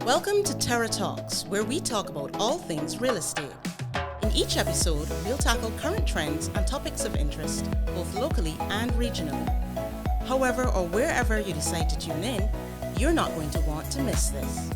Welcome to Terra Talks, where we talk about all things real estate. In each episode, we'll tackle current trends and topics of interest, both locally and regionally. However or wherever you decide to tune in, you're not going to want to miss this.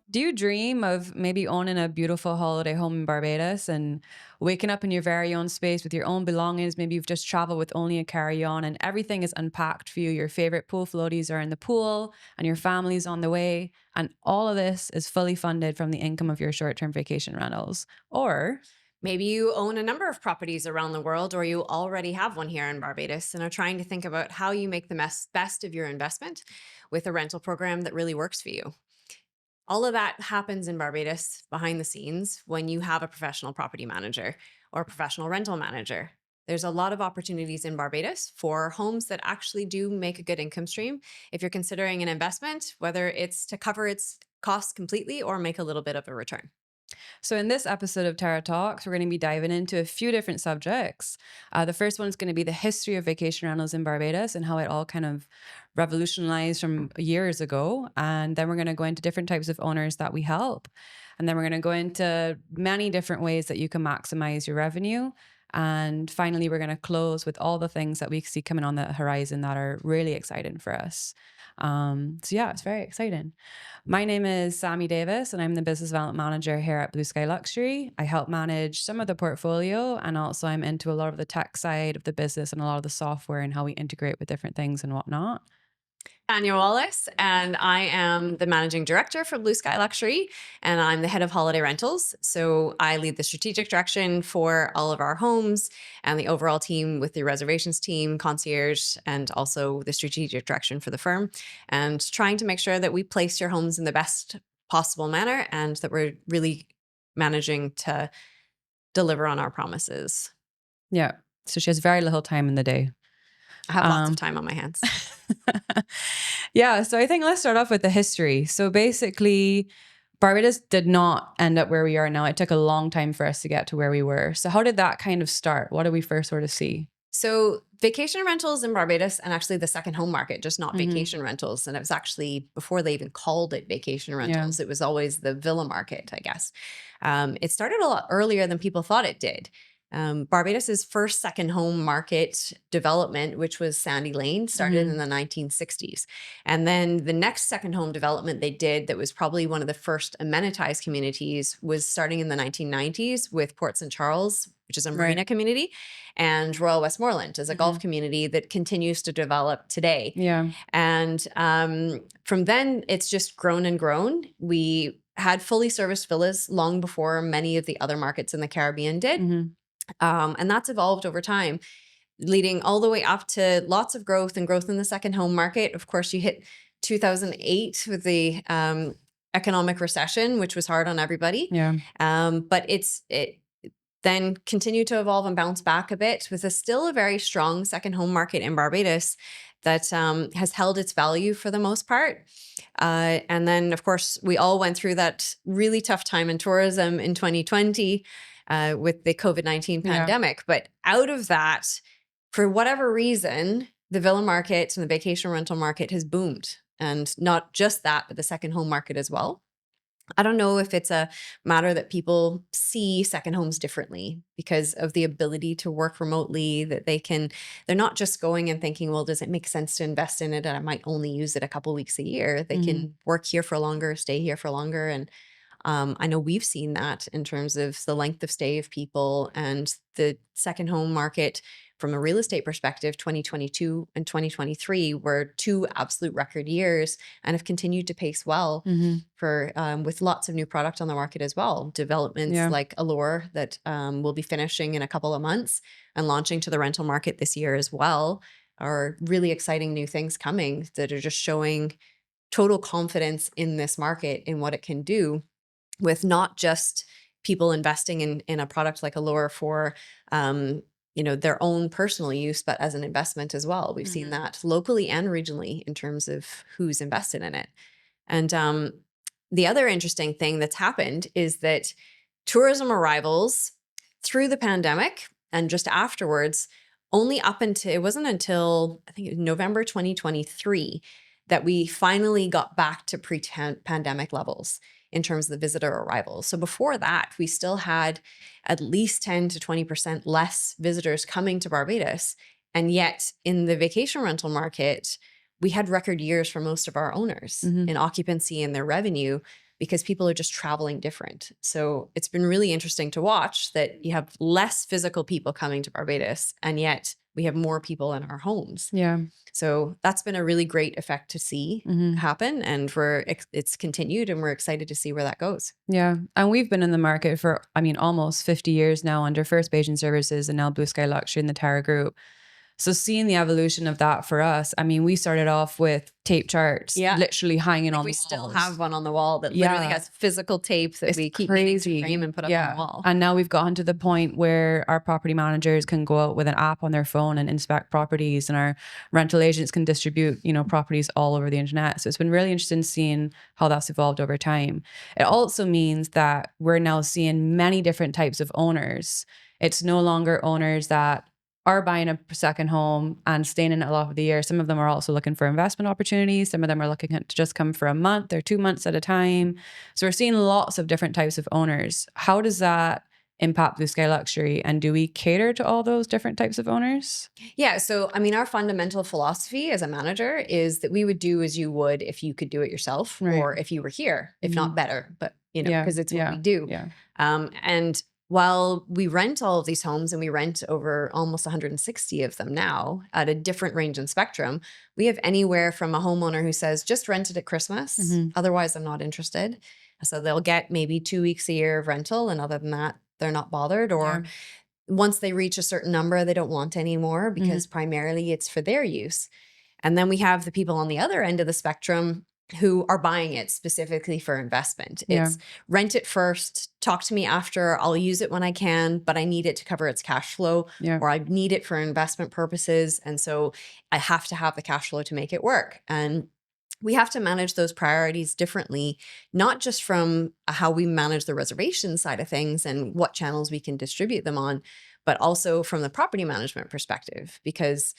Do you dream of maybe owning a beautiful holiday home in Barbados and waking up in your very own space with your own belongings? Maybe you've just traveled with only a carry-on and everything is unpacked for you. Your favorite pool floaties are in the pool and your family's on the way. And all of this is fully funded from the income of your short-term vacation rentals. Or maybe you own a number of properties around the world, or you already have one here in Barbados and are trying to think about how you make the best of your investment with a rental program that really works for you. All of that happens in Barbados behind the scenes when you have a professional property manager or a professional rental manager. There's a lot of opportunities in Barbados for homes that actually do make a good income stream if you're considering an investment, whether it's to cover its costs completely or make a little bit of a return. So in this episode of Terra Talks, we're going to be diving into a few different subjects. The first one is going to be the history of vacation rentals in Barbados and how it all kind of revolutionized from years ago. And then we're going to go into different types of owners that we help. And then we're going to go into many different ways that you can maximize your revenue. And finally, we're going to close with all the things that we see coming on the horizon that are really exciting for us. So yeah, it's very exciting. My name is Sammy Davis and I'm the business development manager here at Blue Sky Luxury. I help manage some of the portfolio and also I'm into a lot of the tech side of the business and a lot of the software and how we integrate with different things and whatnot. Tania Wallace, and I am the managing director for Blue Sky Luxury, and I'm the head of holiday rentals. So I lead the strategic direction for all of our homes and the overall team with the reservations team, concierge, and also the strategic direction for the firm, and trying to make sure that we place your homes in the best possible manner and that we're really managing to deliver on our promises. Yeah. So she has very little time in the day. I have lots of time on my hands. Yeah. So I think let's start off with the history. So basically, Barbados did not end up where we are now. It took a long time for us to get to where we were. So how did that kind of start? What did we first sort of see? So vacation rentals in Barbados and actually the second home market, just not vacation rentals. And it was actually before they even called it vacation rentals. It was always the villa market, I guess. It started a lot earlier than people thought it did. Barbados's first second home market development, which was Sandy Lane, started in the 1960s. And then the next second home development they did that was probably one of the first amenitized communities was starting in the 1990s with Port St. Charles, which is a marina community, and Royal Westmoreland is a golf community that continues to develop today. Yeah. And from then, it's just grown and grown. We had fully serviced villas long before many of the other markets in the Caribbean did. And that's evolved over time, leading all the way up to lots of growth and growth in the second home market. Of course, you hit 2008 with the economic recession, which was hard on everybody. Yeah. But it then continued to evolve and bounce back a bit with still a very strong second home market in Barbados that has held its value for the most part. And then, of course, we all went through that really tough time in tourism in 2020. With the COVID-19 pandemic. But out of that, for whatever reason, the villa market and the vacation rental market has boomed. And not just that, but the second home market as well. I don't know if it's a matter that people see second homes differently because of the ability to work remotely, that they're not just going and thinking, well, does it make sense to invest in it? And I might only use it a couple weeks a year. They can work here for longer, stay here for longer. And I know we've seen that in terms of the length of stay of people and the second home market from a real estate perspective. 2022 and 2023 were two absolute record years and have continued to pace well for with lots of new product on the market as well. Developments like Allure that will be finishing in a couple of months and launching to the rental market this year as well are really exciting new things coming that are just showing total confidence in this market, in what it can do, with not just people investing in a product like Allure for, their own personal use, but as an investment as well. We've seen that locally and regionally in terms of who's invested in it. And the other interesting thing that's happened is that tourism arrivals through the pandemic and just afterwards, only up until, it wasn't until I think it was November 2023 that we finally got back to pre-pandemic levels in terms of the visitor arrivals. So before that, we still had at least 10 to 20% less visitors coming to Barbados. And yet in the vacation rental market, we had record years for most of our owners in occupancy and their revenue, because people are just traveling different. So it's been really interesting to watch that you have less physical people coming to Barbados, and yet we have more people in our homes. Yeah. So that's been a really great effect to see happen. And it's continued, and we're excited to see where that goes. Yeah. And we've been in the market for, almost 50 years now under First Bayesian Services and now Blue Sky Luxury in the Terra Group. So seeing the evolution of that for us, we started off with tape charts, literally hanging on the walls. We still have one on the wall that literally has physical tape that we keep needing to frame and put up on the wall. And now we've gotten to the point where our property managers can go out with an app on their phone and inspect properties, and our rental agents can distribute, properties all over the internet. So it's been really interesting seeing how that's evolved over time. It also means that we're now seeing many different types of owners. It's no longer owners that are buying a second home and staying in it a lot of the year. Some of them are also looking for investment opportunities. Some of them are looking to just come for a month or 2 months at a time. So we're seeing lots of different types of owners. How does that impact Blue Sky Luxury? And do we cater to all those different types of owners? Yeah. So, our fundamental philosophy as a manager is that we would do as you would if you could do it yourself, or if you were here, if not better, but because it's what we do. Yeah. And while we rent all of these homes, and we rent over almost 160 of them now at a different range and spectrum, we have anywhere from a homeowner who says, just rent it at Christmas. Otherwise, I'm not interested. So they'll get maybe 2 weeks a year of rental. And other than that, they're not bothered. Or once they reach a certain number, they don't want any more, because primarily it's for their use. And then we have the people on the other end of the spectrum who are buying it specifically for investment. It's rent it first, talk to me after, I'll use it when I can, but I need it to cover its cash flow, or I need it for investment purposes. And so I have to have the cash flow to make it work. And we have to manage those priorities differently, not just from how we manage the reservation side of things and what channels we can distribute them on, but also from the property management perspective, because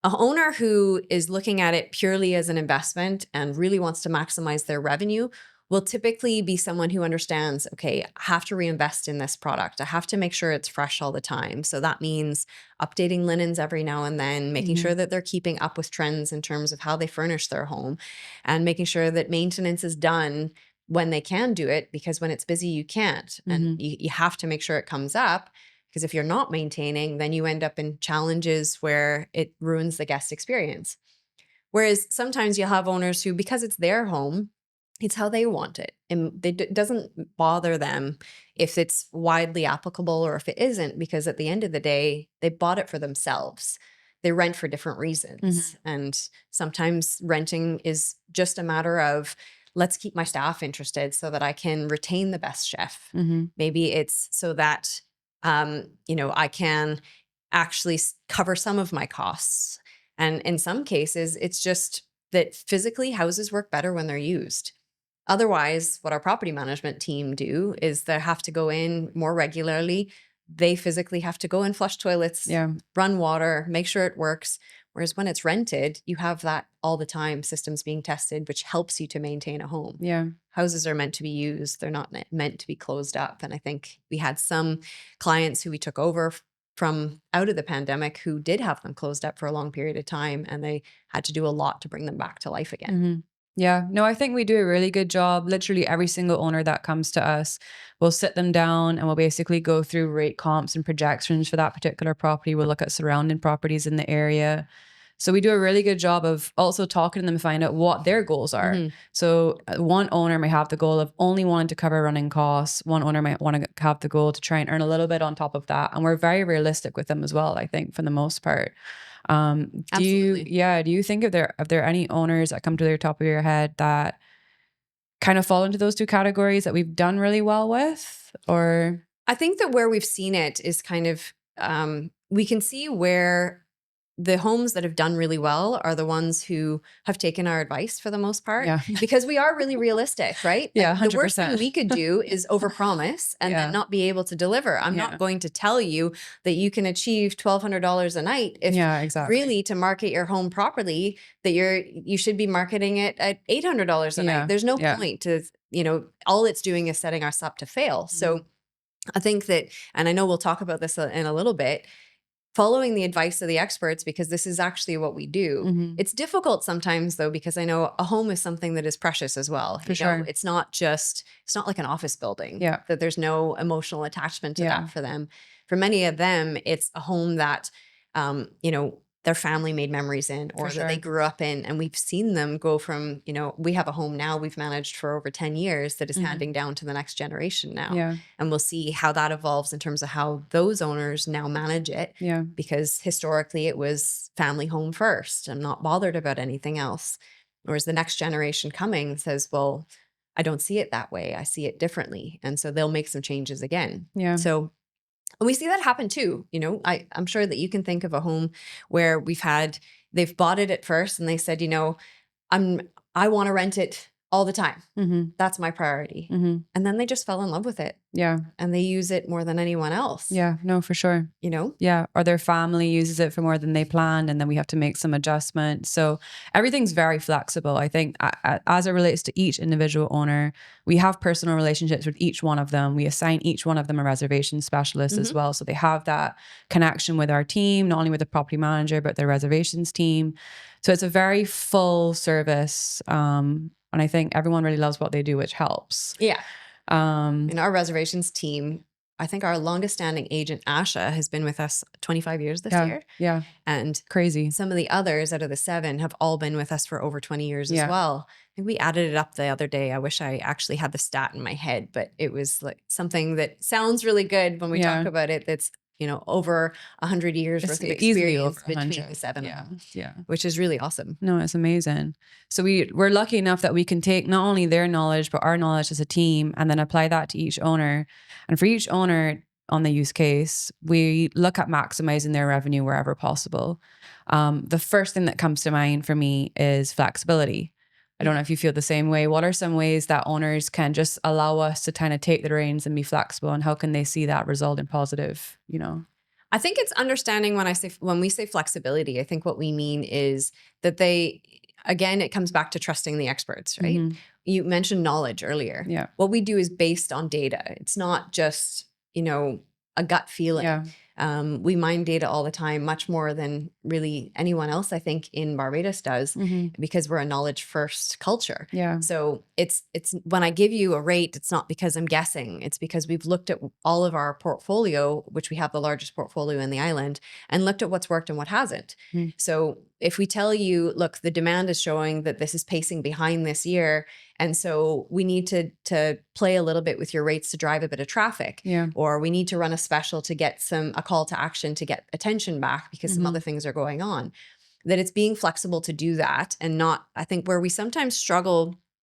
an owner who is looking at it purely as an investment and really wants to maximize their revenue will typically be someone who understands, okay, I have to reinvest in this product. I have to make sure it's fresh all the time. So that means updating linens every now and then, making sure that they're keeping up with trends in terms of how they furnish their home, and making sure that maintenance is done when they can do it, because when it's busy, you can't. And you have to make sure it comes up. Because if you're not maintaining, then you end up in challenges where it ruins the guest experience. Whereas sometimes you'll have owners who, because it's their home, it's how they want it. And it doesn't bother them if it's widely applicable or if it isn't, because at the end of the day, they bought it for themselves. They rent for different reasons. And sometimes renting is just a matter of, let's keep my staff interested so that I can retain the best chef. Maybe it's so that I can actually cover some of my costs. And in some cases, it's just that physically houses work better when they're used. Otherwise, what our property management team do is they have to go in more regularly. They physically have to go and flush toilets, run water, make sure it works. Whereas when it's rented, you have that all the time, systems being tested, which helps you to maintain a home. Houses are meant to be used. They're not meant to be closed up. And I think we had some clients who we took over from out of the pandemic who did have them closed up for a long period of time, and they had to do a lot to bring them back to life again. Yeah, no, I think we do a really good job. Literally every single owner that comes to us, we'll sit them down and we'll basically go through rate comps and projections for that particular property. We'll look at surrounding properties in the area. So we do a really good job of also talking to them and find out what their goals are. So one owner may have the goal of only wanting to cover running costs. One owner might want to have the goal to try and earn a little bit on top of that. And we're very realistic with them as well, I think, for the most part. Do you think if there any owners that come to the top of your head that kind of fall into those two categories that we've done really well with? Or I think that where we've seen it is kind of we can see where the homes that have done really well are the ones who have taken our advice for the most part, Yeah. because we are really realistic, right? Yeah, Like, the worst thing 100%. we could do is overpromise and Yeah. then not be able to deliver. I'm Yeah. not going to tell you that you can achieve $1,200 a night if Yeah, exactly. really to market your home properly, that you should be marketing it at $800 a Yeah. night. There's no Yeah. point to, all it's doing is setting us up to fail. So I think that, and I know we'll talk about this in a little bit, following the advice of the experts, because this is actually what we do. Mhm. It's difficult sometimes though, because I know a home is something that is precious as well. For sure. It's not like an office building. Yeah. That there's no emotional attachment to Yeah. that for them. For many of them, it's a home that, their family made memories in, or For that they sure. grew up in. And we've seen them go from, we have a home now we've managed for over 10 years that is Mhm. handing down to the next generation now. Yeah. And we'll see how that evolves in terms of how those owners now manage it. Yeah. Because historically it was family home first. I'm not bothered about anything else. Whereas the next generation coming says, well, I don't see it that way. I see it differently. And so they'll make some changes again. Yeah. So, and we see that happen too. I'm sure that you can think of a home where they've bought it at first and they said, I want to rent it all the time. Mhm. That's my priority. Mhm. And then they just fell in love with it Yeah. and they use it more than anyone else. Yeah. No, for sure. Yeah. Or their family uses it for more than they planned, and then we have to make some adjustments. So everything's very flexible. I think as it relates to each individual owner, we have personal relationships with each one of them. We assign each one of them a reservation specialist as well. So they have that connection with our team, not only with the property manager, but their reservations team. So it's a very full service. And I think everyone really loves what they do, which helps. Yeah. In our reservations team, I think our longest standing agent, Asha, has been with us 25 years this year. Yeah. And crazy. Some of the others out of the 7 have all been with us for over 20 years Yeah. as well. I think we added it up the other day. I wish I actually had the stat in my head, but it was like something that sounds really good when we talk about it. That's, over 100 years worth of experience between the 7 of them. Yeah. Which is really awesome. No, it's amazing. So we're lucky enough that we can take not only their knowledge, but our knowledge as a team, and then apply that to each owner. And for each owner on the use case, we look at maximizing their revenue wherever possible. The first thing that comes to mind for me is flexibility. I don't know if you feel the same way. What are some ways that owners can just allow us to kind of take the reins and be flexible, and how can they see that result in positive, I think it's understanding when we say flexibility, I think what we mean is that again, it comes back to trusting the experts, right? Mhm. You mentioned knowledge earlier. Yeah. What we do is based on data. It's not just, a gut feeling. Yeah. We mine data all the time, much more than really anyone else, I think, in Barbados does, because we're a knowledge first culture. Yeah. So it's when I give you a rate, it's not because I'm guessing. It's because we've looked at all of our portfolio, which we have the largest portfolio in the island, and looked at what's worked and what hasn't. So if we tell you, look, the demand is showing that this is pacing behind this year, and so we need to play a little bit with your rates to drive a bit of traffic, or we need to run a special to get a call to action to get attention back because some other things are going on, that it's being flexible to do that. And not, I think where we sometimes struggle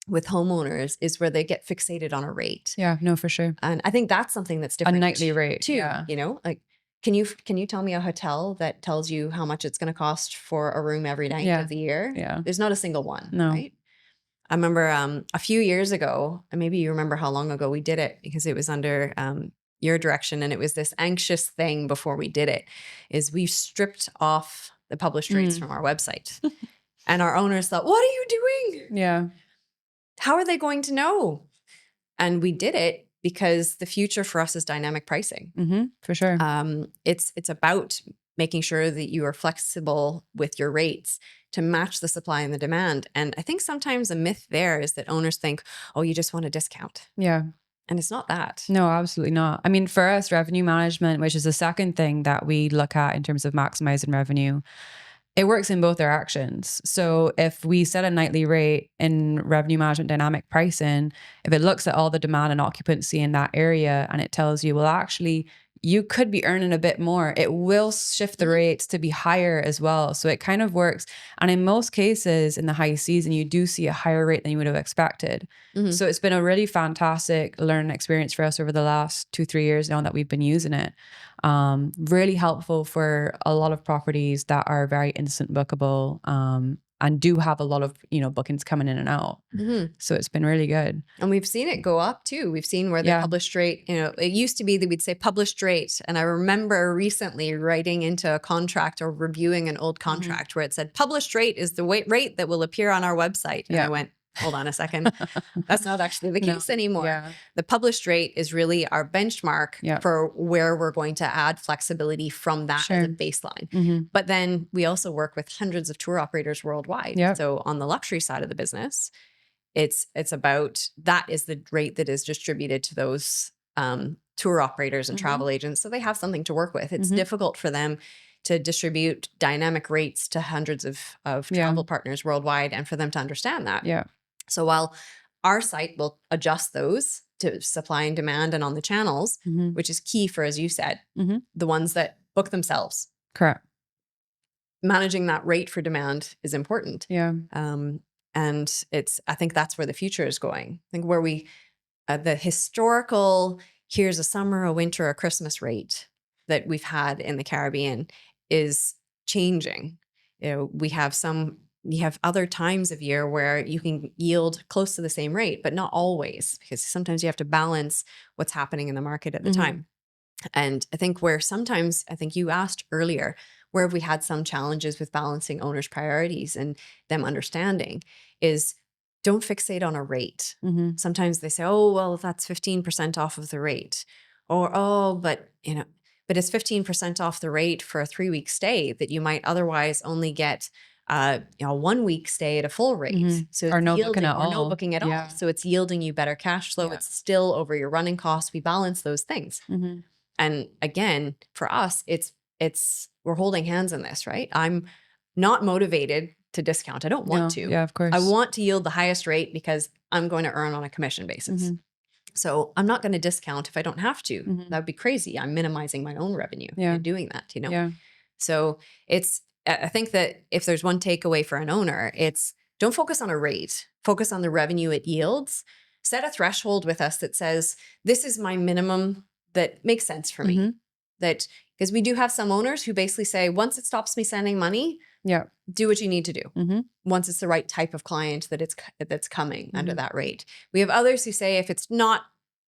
with homeowners is where they get fixated on a rate. Yeah, no, for sure. And I think that's something that's different. A nightly rate too, yeah. Like, can you tell me a hotel that tells you how much it's going to cost for a room every night of the year? Yeah. There's not a single one. No. Right? I remember a few years ago, and maybe you remember how long ago we did it, because it was under your direction, and it was this anxious thing before we did it, is we stripped off the published rates from our website. And our owners thought, what are you doing? Yeah. How are they going to know? And we did it because the future for us is dynamic pricing. For sure. It's about making sure that you are flexible with your rates to match the supply and the demand. And I think sometimes a myth there is that owners think, oh, you just want a discount. Yeah. And it's not that. No, absolutely not. I mean, for us, revenue management, which is the second thing that we look at in terms of maximizing revenue, it works in both directions. So if we set a nightly rate in revenue management dynamic pricing, if it looks at all the demand and occupancy in that area and it tells you, well, actually, you could be earning a bit more. It will shift the rates to be higher as well. So it kind of works. And in most cases in the high season, you do see a higher rate than you would have expected. So it's been a really fantastic learning experience for us over the last 2-3 years now that we've been using it. Really helpful for a lot of properties that are very instant bookable, and do have a lot of, bookings coming in and out. So it's been really good. And we've seen it go up too. We've seen where the published rate, it used to be that we'd say published rate. And I remember recently writing into a contract or reviewing an old contract where it said published rate is the rate that will appear on our website. And I went, hold on a second. That's not actually the case anymore. Yeah. The published rate is really our benchmark for where we're going to add flexibility from that as a baseline. But then we also work with hundreds of tour operators worldwide. So on the luxury side of the business, it's about, that is the rate that is distributed to those tour operators and travel agents. So they have something to work with. It's difficult for them to distribute dynamic rates to hundreds of travel partners worldwide, and for them to understand that. So while our site will adjust those to supply and demand and on the channels, which is key for, as you said, the ones that book themselves. Correct. Managing that rate for demand is important. And I think that's where the future is going. I think where the historical, here's a summer, a winter, a Christmas rate that we've had in the Caribbean is changing. We have other times of year where you can yield close to the same rate, but not always, because sometimes you have to balance what's happening in the market at the time. And I think I think you asked earlier, where have we had some challenges with balancing owners' priorities and them understanding, is don't fixate on a rate. Sometimes they say, oh, well, that's 15% off of the rate. Or, oh, but it's 15% off the rate for a 3-week stay that you might otherwise only get a 1-week stay at a full rate. So Or no yielding, booking at all. no booking at all. So it's yielding you better cash flow. It's still over your running costs. We balance those things. And again, for us, we're holding hands in this, right? I'm not motivated to discount. I don't want to. Yeah, of course. I want to yield the highest rate because I'm going to earn on a commission basis. So I'm not going to discount if I don't have to. That would be crazy. I'm minimizing my own revenue in doing that, So I think that if there's one takeaway for an owner, it's don't focus on a rate, focus on the revenue it yields. Set a threshold with us that says, this is my minimum that makes sense for me. That, because we do have some owners who basically say, once it stops me sending money, do what you need to do. Once it's the right type of client that's coming under that rate. We have others who say, if it's not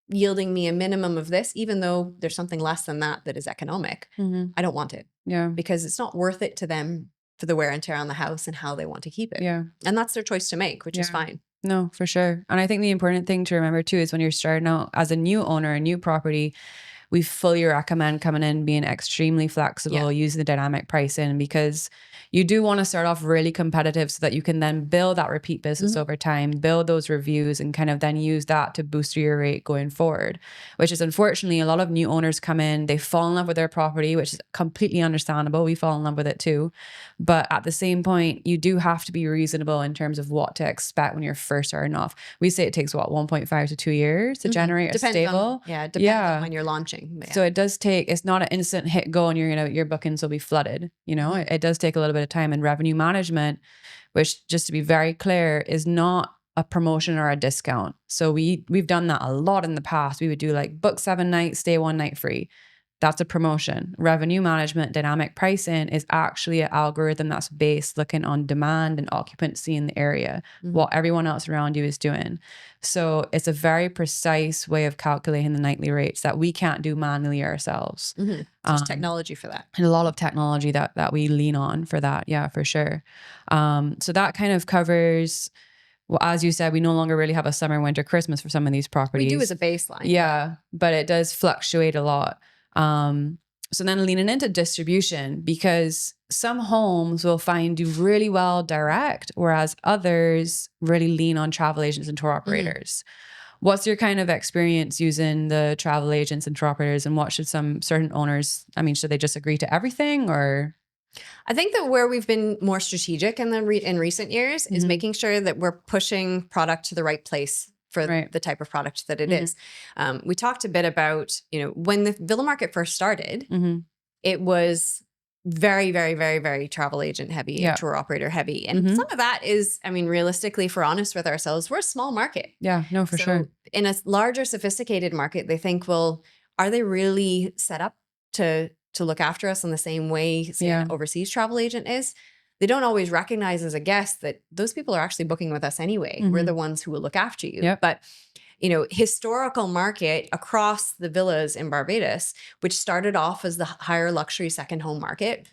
yielding me a minimum of this, even though there's something less than that is economic, I don't want it. Because it's not worth it to them for the wear and tear on the house and how they want to keep it. And that's their choice to make, which is fine. No, for sure. And I think the important thing to remember too is when you're starting out as a new owner, a new property, we fully recommend coming in, being extremely flexible, using the dynamic pricing, because you do want to start off really competitive so that you can then build that repeat business over time, build those reviews, and kind of then use that to boost your rate going forward, which is unfortunately a lot of new owners come in, they fall in love with their property, which is completely understandable. We fall in love with it too. But at the same point, you do have to be reasonable in terms of what to expect when you're first starting off. We say it takes 1.5 to 2 years to generate a stable. Depends on when you're launching. So it does take, it's not an instant hit go and your bookings will be flooded. It does take a little bit of time. And revenue management, which, just to be very clear, is not a promotion or a discount. So we've done that a lot in the past. We would do like book 7 nights, stay 1 night free. That's a promotion. Revenue management, dynamic pricing is actually an algorithm that's based looking on demand and occupancy in the area, what everyone else around you is doing. So it's a very precise way of calculating the nightly rates that we can't do manually ourselves. There's technology for that. And a lot of technology that we lean on for that. Yeah, for sure. So that kind of covers, well, as you said, we no longer really have a summer, winter, Christmas for some of these properties. We do as a baseline. Yeah, but it does fluctuate a lot. So then leaning into distribution, because some homes will find do really well direct, whereas others really lean on travel agents and tour operators. What's your kind of experience using the travel agents and tour operators, and what should some certain owners, should they just agree to everything, or? I think that where we've been more strategic in recent years is making sure that we're pushing product to the right place for Right. the type of product that it is. We talked a bit about, when the villa market first started, it was very, very, very, very travel agent heavy and tour operator heavy. And some of that is, realistically, if we're honest with ourselves, we're a small market. Yeah, no, for sure. In a larger, sophisticated market, they think, well, are they really set up to look after us in the same way, say, an overseas travel agent is? They don't always recognize as a guest that those people are actually booking with us anyway. We're the ones who will look after you. Yep. But historical market across the villas in Barbados, which started off as the higher luxury second home market,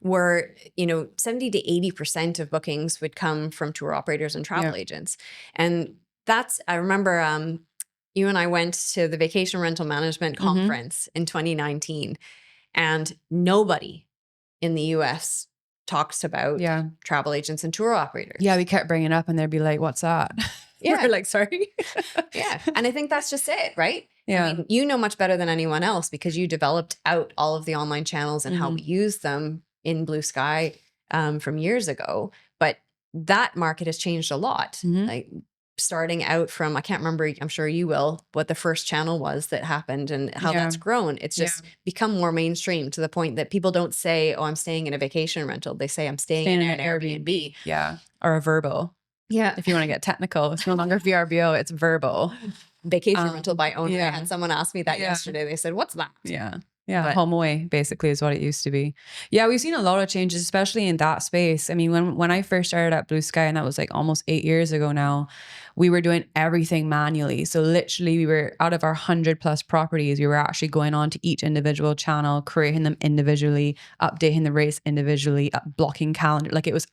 where 70 to 80% of bookings would come from tour operators and travel agents. And I remember you and I went to the Vacation Rental Management Conference in 2019, and nobody in the US talks about travel agents and tour operators. Yeah, we kept bringing it up and they'd be like, what's that? Yeah. We're like, sorry. Yeah. And I think that's just it, right? Yeah. You know much better than anyone else because you developed out all of the online channels and how we use them in Blue Sky from years ago. But that market has changed a lot. Like starting out from, I can't remember, I'm sure you will, what the first channel was that happened and how that's grown. It's just become more mainstream to the point that people don't say, oh, I'm staying in a vacation rental. They say I'm staying in an Airbnb. Yeah. Or a verbal. Yeah. If you want to get technical, it's no longer VRBO, it's verbal. Vacation rental by owner. I had someone ask me that yesterday. They said, what's that? Yeah. Yeah, home away basically is what it used to be. Yeah, we've seen a lot of changes, especially in that space. I mean, when I first started at Blue Sky, and that was like almost 8 years ago now, we were doing everything manually. So literally we were out of our 100+ properties, we were actually going on to each individual channel, creating them individually, updating the rates individually, blocking calendar. Like it was,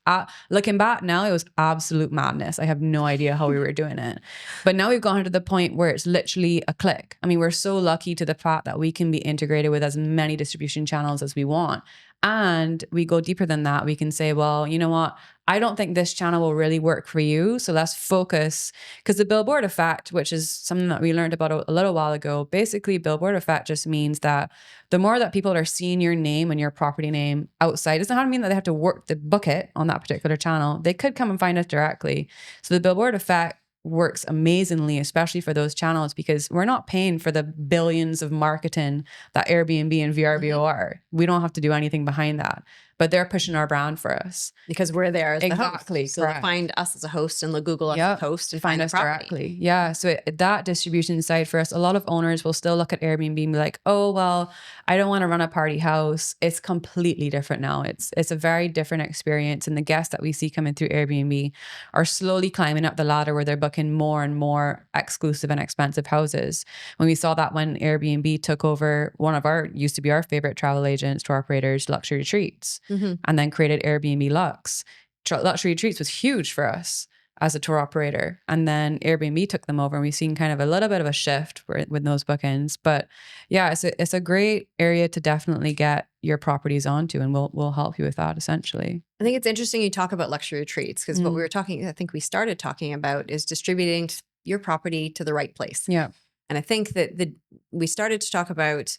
looking back now, it was absolute madness. I have no idea how we were doing it. But now we've gotten to the point where it's literally a click. I mean, we're so lucky to the fact that we can be integrated with as many distribution channels as we want. And we go deeper than that. We can say, well, you know what? I don't think this channel will really work for you. So let's focus, because the billboard effect, which is something that we learned about a little while ago, basically billboard effect just means that the more that people are seeing your name and your property name outside, doesn't have to mean that they have to work to book it on that particular channel. They could come and find us directly. So the billboard effect works amazingly, especially for those channels, because we're not paying for the billions of marketing that Airbnb and VRBO are. We don't have to do anything behind that, but they're pushing our brand for us. Because we're there as the Exactly, host. So they'll find us as a host and they'll Google us as a host and find us property. directly. Yeah. So that distribution side for us, a lot of owners will still look at Airbnb and be like, oh, well, I don't want to run a party house. It's completely different now. It's a very different experience. And the guests that we see coming through Airbnb are slowly climbing up the ladder where they're booking more and more exclusive and expensive houses. When we saw that when Airbnb took over one of used to be our favorite travel agents, tour operators, Luxury Retreats, and then created Airbnb Lux. Luxury Retreats was huge for us as a tour operator. And then Airbnb took them over and we've seen kind of a little bit of a shift with those bookings. But yeah, it's a great area to definitely get your properties onto, and we'll help you with that essentially. I think it's interesting you talk about luxury retreats, because what I think we started talking about is distributing your property to the right place. Yeah. And I think that we started to talk about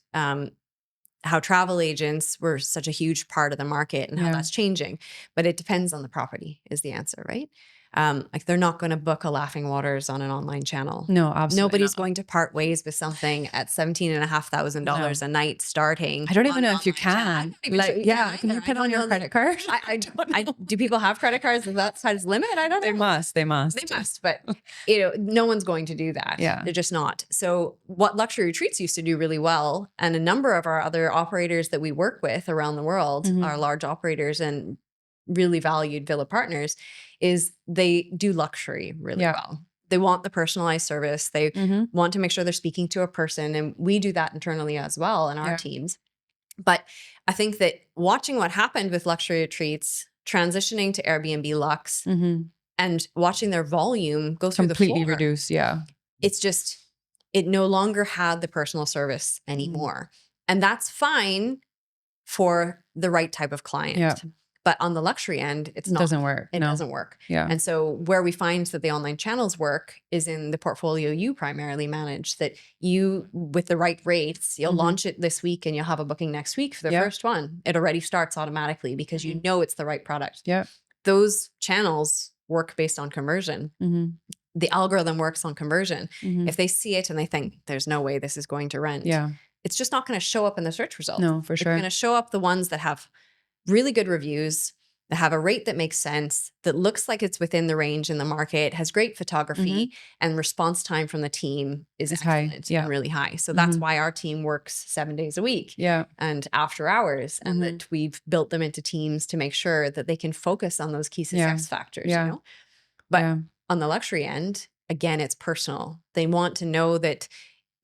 how travel agents were such a huge part of the market and how that's changing. But it depends on the property is the answer, right? Like they're not going to book a Laughing Waters on an online channel. No, absolutely Nobody's not. going to part ways with something at $17,500 a night starting. I don't even know if you can. Like, yeah, can you put on your credit card? I don't know. Do people have credit cards? Is that size limit? I don't know. They must. They must, but no one's going to do that. Yeah. They're just not. So what Luxury Retreats used to do really well, and a number of our other operators that we work with around the world, our large operators and really valued villa partners, is they do luxury really well. They want the personalized service. They want to make sure they're speaking to a person. And we do that internally as well in our teams. But I think that watching what happened with Luxury Retreats, transitioning to Airbnb Lux, and watching their volume go through completely the floor, reduced. Yeah. It's just, it no longer had the personal service anymore. And that's fine for the right type of client. Yeah. But on the luxury end, it doesn't work. It doesn't work. Yeah. And so where we find that the online channels work is in the portfolio you primarily manage, that you, with the right rates, you'll launch it this week and you'll have a booking next week for the first one. It already starts automatically because you know it's the right product. Yeah. Those channels work based on conversion. the algorithm works on conversion. Mhm. If they see it and they think there's no way this is going to rent, Yeah. it's just not going to show up in the search results. No, for It's sure. going to show up the ones that have really good reviews, that have a rate that makes sense, that looks like it's within the range in the market, has great photography, and response time from the team is It's high. excellent Yeah. and really high. So that's Mhm. why our team works 7 days a week Yeah. and after hours, and Mhm. that we've built them into teams to make sure that they can focus on those key success factors, Yeah. you know? But Yeah. on the luxury end, again, it's personal. They want to know that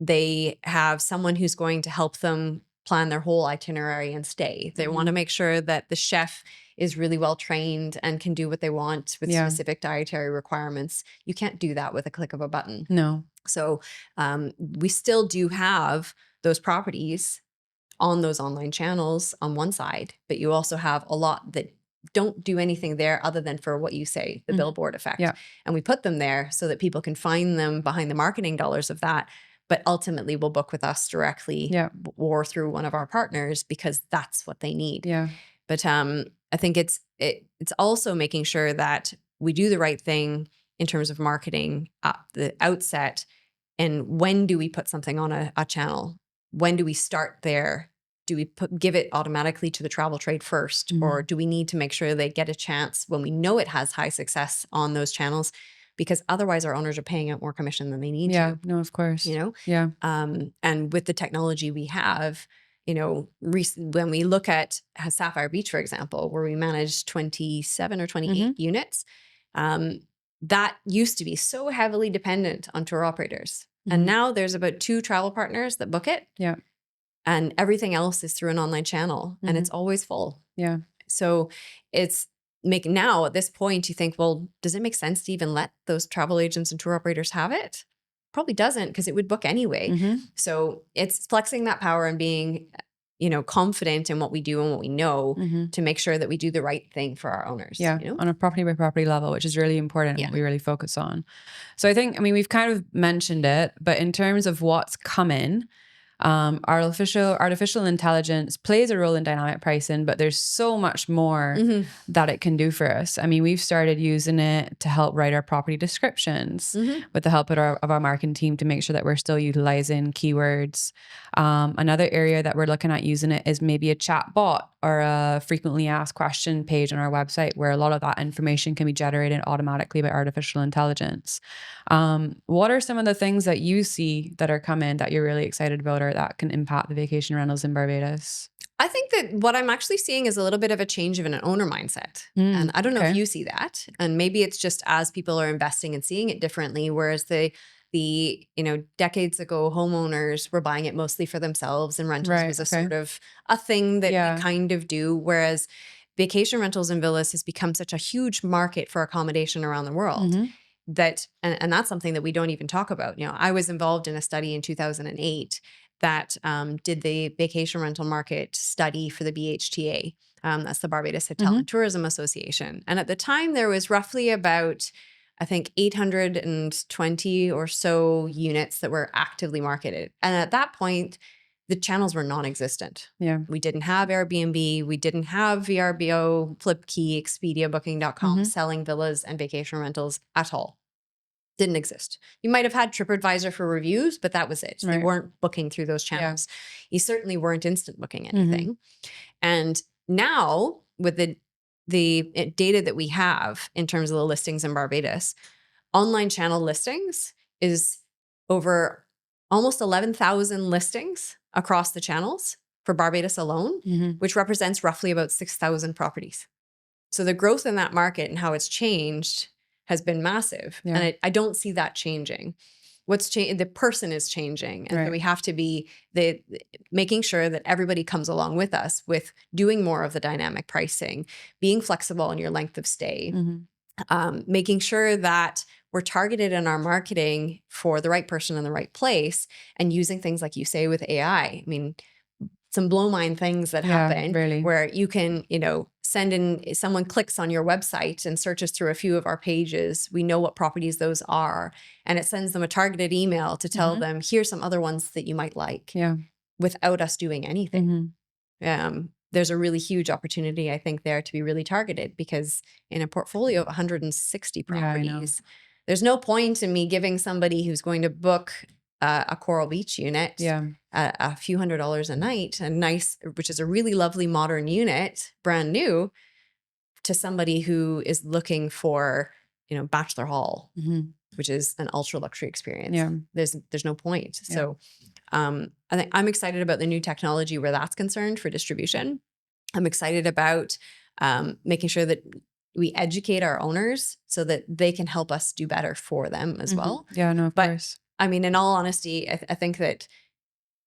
they have someone who's going to help them plan their whole itinerary and stay. They want to make sure that the chef is really well trained and can do what they want with Yeah. specific dietary requirements. You can't do that with a click of a button. No. So we still do have those properties on those online channels on one side, but you also have a lot that don't do anything there other than for what you say, the billboard effect. Yeah. And we put them there so that people can find them behind the marketing dollars of that, but ultimately will book with us directly Yeah. or through one of our partners because that's what they need. Yeah. But I think it's also making sure that we do the right thing in terms of marketing at the outset. And when do we put something on a channel? When do we start there? Do we give it automatically to the travel trade first? Or do we need to make sure they get a chance when we know it has high success on those channels? Because otherwise our owners are paying out more commission than they need Yeah. to, No, of course. you know? Yeah. And with the technology we have, you know, when we look at Sapphire Beach, for example, where we manage 27 or 28 units, that used to be so heavily dependent on tour operators. And now there's about 2 travel partners that book it. Yeah. And everything else is through an online channel and it's always full. Yeah. So it's now at this point, you think, well, does it make sense to even let those travel agents and tour operators have it? Probably doesn't, because it would book anyway. So it's flexing that power and being, you know, confident in what we do and what we know to make sure that we do the right thing for our owners. Yeah. You know? On a property by property level, which is really important. What we really focus on. So I think, I mean, we've kind of mentioned it, but in terms of what's coming, artificial intelligence plays a role in dynamic pricing, but there's so much more that it can do for us. I mean, we've started using it to help write our property descriptions with the help of our marketing team to make sure that we're still utilizing keywords. Another area that we're looking at using it is maybe a chat bot or a frequently asked question page on our website where a lot of that information can be generated automatically by artificial intelligence. What are some of the things that you see that are coming that you're really excited about or that can impact the vacation rentals in Barbados? I think that what I'm actually seeing is a little bit of a change of an owner mindset. And I don't know if you see that. And maybe it's just as people are investing and seeing it differently, whereas the you know, decades ago, homeowners were buying it mostly for themselves and rentals was a sort of a thing that we kind of do. Whereas vacation rentals and villas has become such a huge market for accommodation around the world. That and that's something that we don't even talk about. You know, I was involved in a study in 2008 that did the vacation rental market study for the BHTA. That's the Barbados Hotel and Tourism Association. And at the time, there was roughly about, I think, 820 or so units that were actively marketed. And at that point, the channels were non-existent. Yeah. We didn't have Airbnb. We didn't have VRBO, Flipkey, Expedia, Booking.com selling villas and vacation rentals at all. Didn't exist. You might have had TripAdvisor for reviews, but that was it. They weren't booking through those channels. You certainly weren't instant booking anything. And now with the data that we have in terms of the listings in Barbados, online channel listings is over almost 11,000 listings across the channels for Barbados alone, which represents roughly about 6,000 properties. So the growth in that market and how it's changed has been massive. And I don't see that changing. What's changing, the person is changing. And so we have to be making sure that everybody comes along with us with doing more of the dynamic pricing, being flexible in your length of stay, making sure that we're targeted in our marketing for the right person in the right place, and using things like you say with AI. I mean, some blow mind things that happen where you can, you know, send in, someone clicks on your website and searches through a few of our pages. We know what properties those are, and it sends them a targeted email to tell them, here's some other ones that you might like, without us doing anything. There's a really huge opportunity, I think, there to be really targeted, because in a portfolio of 160 properties, there's no point in me giving somebody who's going to book a Coral Beach unit a few $100s a night, which is a really lovely modern unit, brand new, to somebody who is looking for, Bachelor Hall, which is an ultra luxury experience. Yeah. There's no point. So I think I'm excited about the new technology where that's concerned for distribution. I'm excited about making sure that we educate our owners so that they can help us do better for them as well. Yeah, no, of course. I mean, in all honesty, I think that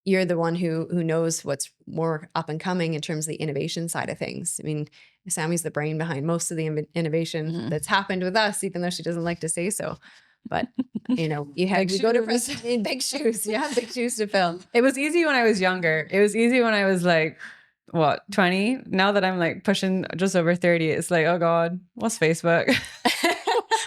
you're the one who knows what's more up and coming in terms of the innovation side of things. I mean, Sammy's the brain behind most of the innovation that's happened with us, even though she doesn't like to say so. But you go to present in big shoes. You have big shoes to fill. It was easy when I was younger. It was easy when I was like, 20? Now that I'm like pushing just over 30, it's like, oh God, what's Facebook?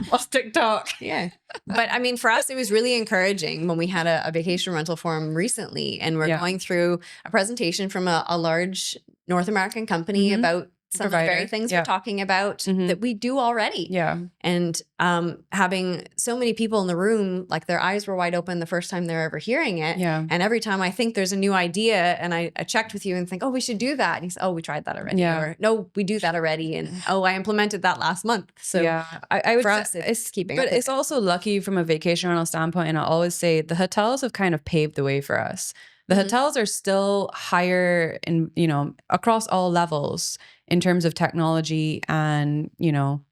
What's TikTok? Yeah. But I mean, for us, it was really encouraging when we had a vacation rental forum recently, and we're going through a presentation from a large North American company about some of the very things we're talking about that we do already. Yeah. And having so many people in the room, like their eyes were wide open the first time they're ever hearing it. Yeah. And every time I think there's a new idea and I checked with you and think, oh, we should do that. And he's, oh, we tried that already. Yeah. Or no, we do that already. And oh, I implemented that last month. So I would for us, it's keeping But up with it's also lucky from a vacation rental standpoint. And I always say the hotels have kind of paved the way for us. The hotels are still higher in, across all levels in terms of technology and,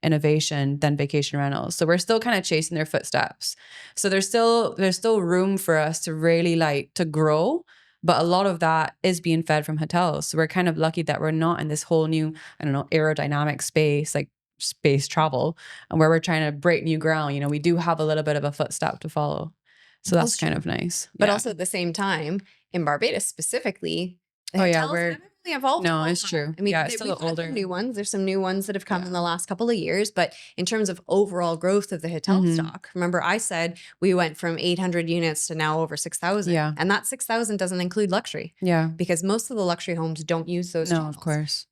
innovation than vacation rentals. So we're still kind of chasing their footsteps. So there's still room for us to really to grow. But a lot of that is being fed from hotels. So we're kind of lucky that we're not in this whole new, aerodynamic space, like space travel, and where we're trying to break new ground. We do have a little bit of a footstep to follow. So that's kind of nice. But also at the same time, in Barbados specifically, we're really evolved. No, it's true. I mean, it's still older. New ones. There's some new ones that have come in the last couple of years, but in terms of overall growth of the hotel stock, remember I said we went from 800 units to now over 6,000. Yeah. And that 6,000 doesn't include luxury. Yeah. Because most of the luxury homes don't use those channels. Of course.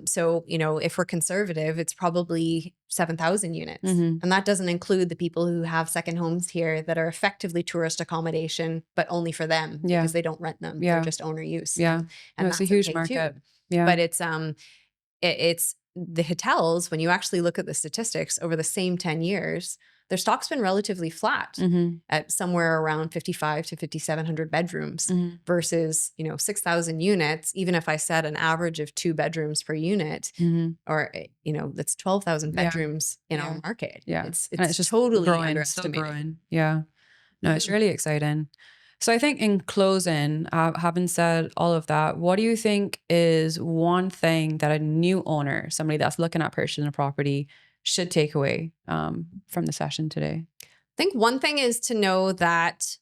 So, if we're conservative, it's probably 7,000 units. And that doesn't include the people who have second homes here that are effectively tourist accommodation, but only for them because they don't rent them. They're just owner use. Yeah. And it's a huge market. Too. Yeah. But it's the hotels, when you actually look at the statistics over the same 10 years, their stock's been relatively flat at somewhere around 5,500 to 5,700 bedrooms versus, 6,000 units. Even if I said an average of 2 bedrooms per unit, or, that's 12,000 bedrooms in our market. Yeah. It's just totally growing, underestimated. still growing. Yeah. No, it's really exciting. So I think in closing, having said all of that, what do you think is one thing that a new owner, somebody that's looking at purchasing a property, should take away from the session today? I think one thing is to know that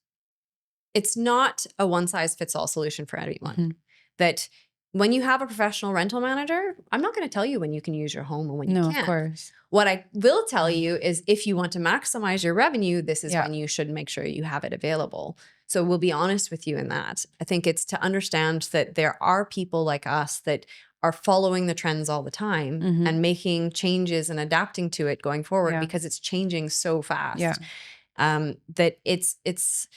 it's not a one-size-fits-all solution for everyone. That when you have a professional rental manager, I'm not going to tell you when you can use your home and when you can't. No, of course. What I will tell you is if you want to maximize your revenue, this is when you should make sure you have it available. So we'll be honest with you in that. I think it's to understand that there are people like us that are following the trends all the time and making changes and adapting to it going forward because it's changing so fast. That it's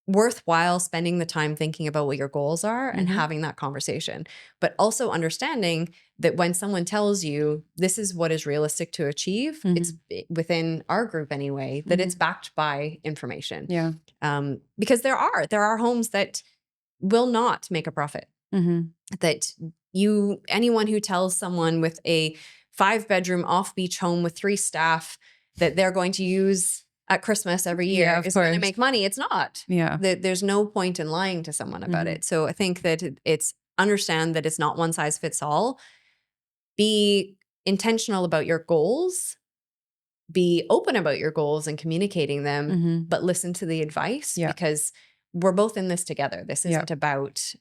worthwhile spending the time thinking about what your goals are and having that conversation, but also understanding that when someone tells you this is what is realistic to achieve, it's within our group anyway, that it's backed by information. Yeah. Because there are homes that will not make a profit. That anyone who tells someone with a 5-bedroom off-beach home with 3 staff that they're going to use at Christmas every year is going to make money. It's not. Yeah. There's no point in lying to someone about it. So I think that it's understand that it's not one size fits all. Be intentional about your goals. Be open about your goals and communicating them, but listen to the advice because we're both in this together. This isn't about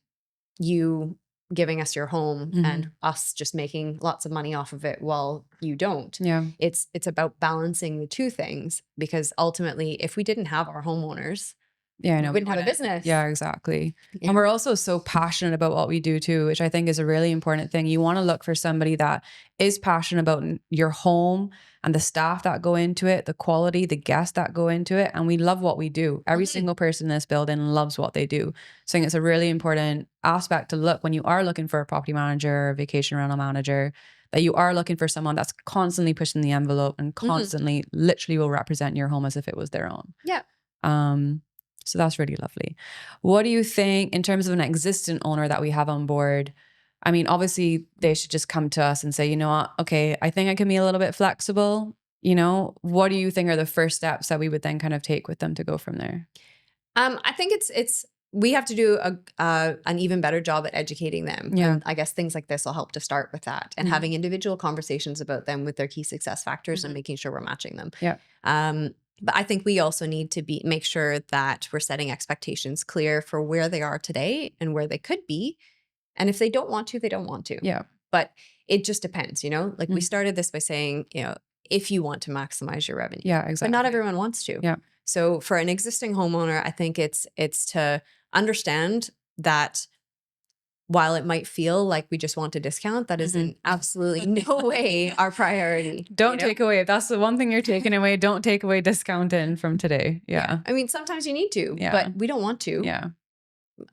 you giving us your home and us just making lots of money off of it while you don't. Yeah. It's about balancing the two things, because ultimately if we didn't have our homeowners, Yeah, I know. we wouldn't have a business. Yeah, exactly. Yeah. And we're also so passionate about what we do too, which I think is a really important thing. You want to look for somebody that is passionate about your home and the staff that go into it, the quality, the guests that go into it. And we love what we do. Every single person in this building loves what they do. So I think it's a really important aspect to look when you are looking for a property manager or a vacation rental manager, that you are looking for someone that's constantly pushing the envelope and constantly literally will represent your home as if it was their own. Yeah. So that's really lovely. What do you think in terms of an existing owner that we have on board? I mean, obviously they should just come to us and say, you know what, okay, I think I can be a little bit flexible. You know, what do you think are the first steps that we would then kind of take with them to go from there? I think we have to do an even better job at educating them. Yeah. And I guess things like this will help to start with that, and having individual conversations about them with their key success factors and making sure we're matching them. Yeah. But I think we also need to make sure that we're setting expectations clear for where they are today and where they could be. And if they don't want to, they don't want to. Yeah. But it just depends, like we started this by saying, if you want to maximize your revenue. Yeah, exactly. But not everyone wants to. Yeah. So for an existing homeowner, I think it's to understand that while it might feel like we just want a discount, that is in absolutely no way our priority. Don't take away. If that's the one thing you're taking away, don't take away discounting from today. Yeah. I mean, sometimes you need to, Yeah. but we don't want to. Yeah.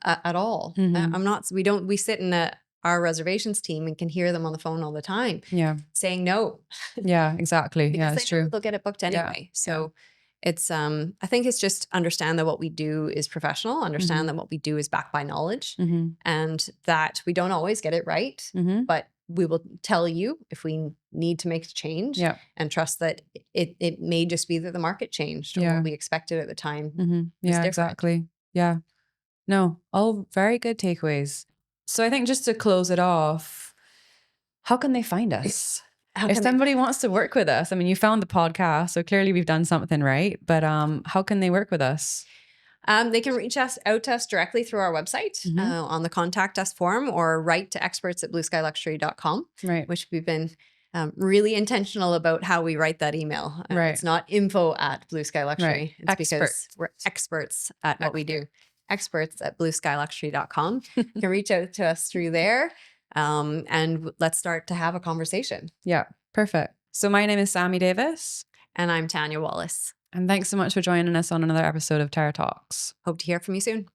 At all. We sit in our reservations team and can hear them on the phone all the time. Yeah. Saying no. Yeah, exactly. Because Yeah, it's they know true. they'll get it booked anyway. So it's, I think it's just understand that what we do is professional, understand that what we do is backed by knowledge, and that we don't always get it right, but we will tell you if we need to make a change, and trust that it may just be that the market changed or what we expected at the time. Yeah, exactly. Yeah. No, all very good takeaways. So I think just to close it off, how can they find us? If somebody wants to work with us, I mean, you found the podcast, so clearly we've done something right, but how can they work with us? They can reach out to us directly through our website on the contact us form, or write to experts@blueskyluxury.com, Right. which we've been really intentional about how we write that email. Right. It's not info@blueskyluxury. Right. It's because we're experts at what we do. Experts@blueskyluxury.com. You can reach out to us through there. And let's start to have a conversation. Yeah, perfect. So my name is Sammy Davis. And I'm Tania Wallace. And thanks so much for joining us on another episode of Terra Talks. Hope to hear from you soon.